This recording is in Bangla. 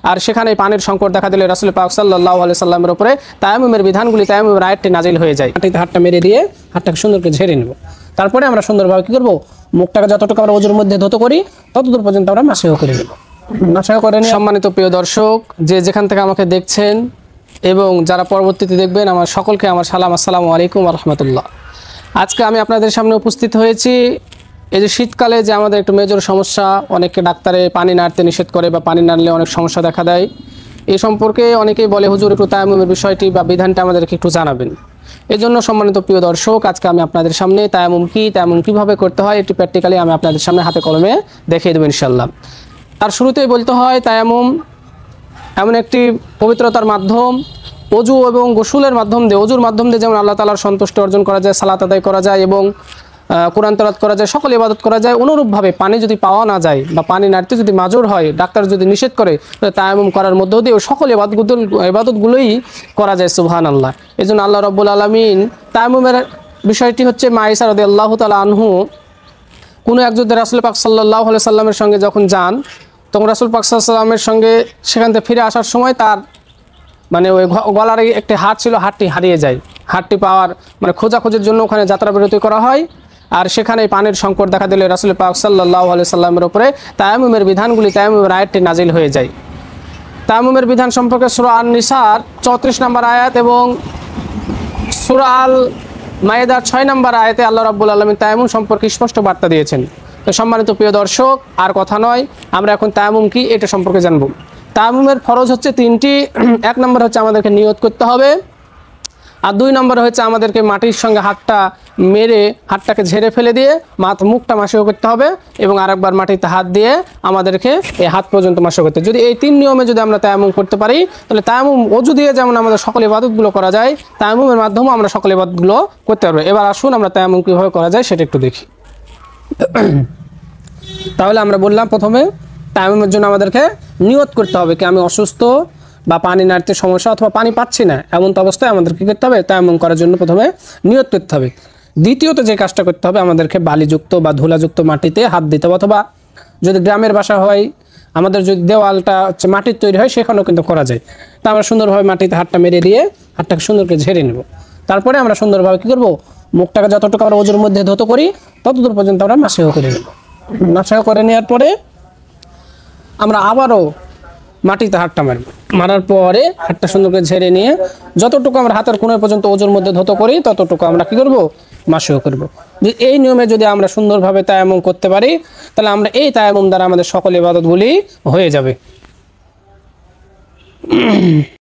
আর সেখানে পানির সংকট দেখা দিলে রাসূল পাক সাল্লাল্লাহু আলাইহি সাল্লামের উপরে তায়াম্মুমের বিধানগুলি, তায়াম্মুমের আয়াতটি নাজিল হয়ে যায়। মাটিতে হাতটা মেরে দিয়ে হাতটাকে সুন্দর করে ঝেড়ে নেব। তারপরে আমরা সুন্দরভাবে কী করবো, মুখটাকে যতটুকু আমরা ওজুর মধ্যে ধৌত করি ততদূর পর্যন্ত আমরা মাসিহ করে নেব। মাসিহ করে নিয়ে সম্মানিত প্রিয় দর্শক, যে যেখান থেকে আমাকে দেখছেন এবং যারা পরবর্তীতে দেখবেন, আমার সকলকে আমার সালাম, আসসালামু আলাইকুম ওয়া রাহমাতুল্লাহ। আজকে আমি আপনাদের সামনে উপস্থিত হয়েছি এই যে শীতকালে যে আমাদের একটু মেজর সমস্যা, অনেকে ডাক্তারে পানি নাড়তে নিষেধ করে বা পানি নাড়লে অনেক সমস্যা দেখা দেয়। এই সম্পর্কে অনেকেই বলে হুজুর একটু তায়াম্মুমের বিষয়টি বা বিধানটা আমাদেরকে একটু জানাবেন। এই জন্য সম্মানিত প্রিয় দর্শক, আজকে আমি আপনাদের সামনে তায়াম্মুম কি, তায়াম্মুম কীভাবে করতে হয় এটি প্র্যাকটিক্যালি আমি আপনাদের সামনে হাতে কলমে দেখিয়ে দেবো ইনশাল্লাহ। তার শুরুতেই বলতে হয় তায়াম্মুম এমন একটি পবিত্রতার মাধ্যম, অজু এবং গোসলের মাধ্যম দিয়ে, অজুর মাধ্যম দিয়ে যেমন আল্লাহ তাআলার সন্তুষ্টি অর্জন করা যায়, সালাত আদায় করা যায় এবং কোরআন তেলাওয়াত করা যায়, সকল ইবাদত করা যায়। অনুরূপভাবে পানি যদি পাওয়া না যায় বা পানি নাড়তে যদি মাজুর হয়, ডাক্তার যদি নিষেধ করে, তাহলে তায়াম্মুম করার মধ্য দিয়ে সকল ইবাদতগুলোই করা যায়। সুবহানাল্লাহ। এই জন্য আল্লাহ রাব্বুল আলামিন তায়াম্মুমের বিষয়টি হচ্ছে মাইসা রাদিয়াল্লাহু তাআলা আনহু কোনো এক যুদ্ধে রাসূল পাক সাল্লাল্লাহু আলাইহি সাল্লামের সঙ্গে যখন যান, তখন রাসূল পাক সাল্লাল্লাহু আলাইহি সাল্লামের সঙ্গে সেখান থেকে ফিরে আসার সময় তার মানে ওই গলার একটি হাত ছিল, হাতটি হারিয়ে যায়। হাতটি পাওয়ার মানে খোঁজাখুঁজির জন্য ওখানে যাত্রা বিরতি করা হয়। আর সেখানে পানির সংকট দেখা দিলে রাসূল পাক সাল্লাল্লাহু আলাইহি সাল্লামের উপরে তায়াম্মুমের বিধানগুলি, তায়াম্মুমের আয়াতটি নাজিল হয়ে যায়। তায়াম্মুমের বিধান সম্পর্কে সূরা আন-নিসার 34 নম্বর আয়াত এবং সূরা আল মায়েদার 6 নম্বর আয়াতে আল্লাহ রাব্বুল আলামিন তায়াম্মুম সম্পর্কে স্পষ্ট বার্তা দিয়েছেন। তো সম্মানিত প্রিয় দর্শক, আর কথা নয়, আমরা এখন তায়াম্মুম কি এটা সম্পর্কে জানব। তায়াম্মুমের ফরজ হচ্ছে তিনটি। এক নম্বর হচ্ছে আমাদেরকে নিয়ত করতে হবে, আর দুই নম্বর হচ্ছে আমাদেরকে মাটির সঙ্গে হাতটা মেরে হাতটাকে ঝেড়ে ফেলে দিয়ে মুখটা মাসিহ করতে হবে এবং আরেকবার মাটিতে হাত দিয়ে আমাদেরকে এই হাত পর্যন্ত মাসিহ করতে হবে। যদি এই তিন নিয়মে যদি আমরা তায়াম্মুম করতে পারি, তাহলে তায়াম্মুম অজু দিয়ে যেমন আমাদের সকল ইবাদতগুলো করা যায়, তায়াম্মুমের মাধ্যমেও আমরা সকল ইবাদতগুলো করতে পারবো। এবার আসুন আমরা তায়াম্মুম কীভাবে করা যায় সেটা একটু দেখি। তাহলে আমরা বললাম প্রথমে তায়াম্মুমের জন্য আমাদেরকে নিয়ত করতে হবে কি আমি অসুস্থ বা পানি নাড়তে সমস্যা অথবা পানি পাচ্ছি না, এমন অবস্থায় আমাদের কী করতে হবে, তায়াম্মুম করার জন্য প্রথমে নিয়ত করতে হবে। দ্বিতীয়ত যে কাজটা করতে হবে, আমাদেরকে বালিযুক্ত বা ধুলাযুক্ত মাটিতে হাত দিতে হবে, অথবা যদি গ্রামের বাসা হয়, আমাদের যদি দেওয়ালটা হচ্ছে মাটির তৈরি হয়, সেখানেও কিন্তু করা যায়। তা আমরা সুন্দরভাবে মাটিতে হাতটা মেরে দিয়ে হাতটাকে সুন্দর করে ঝেড়ে নেব। তারপরে আমরা সুন্দরভাবে কী করবো, মুখটাকে যতটুকু আমরা ওজুর মধ্যে ধৌত করি ততদূর পর্যন্ত আমরা মাসিহ করে নেব। মাসিহ করে নেওয়ার পরে আমরা আবারও মাটিতে হাতটা মারার পরে হাতটা সুন্দর করে ঝেড়ে নিয়ে যতটুকু আমরা হাতের কোণের পর্যন্ত ওজুর মধ্যে ধৌত করি ততটুকু আমরা কী করবো, মাসিহ করব। এই নিয়মে যদি আমরা সুন্দরভাবে তায়াম্মুম করতে পারি, তাহলে আমরা এই তায়াম্মুম দ্বারা আমাদের সকল ইবাদতগুলি হয়ে যাবে।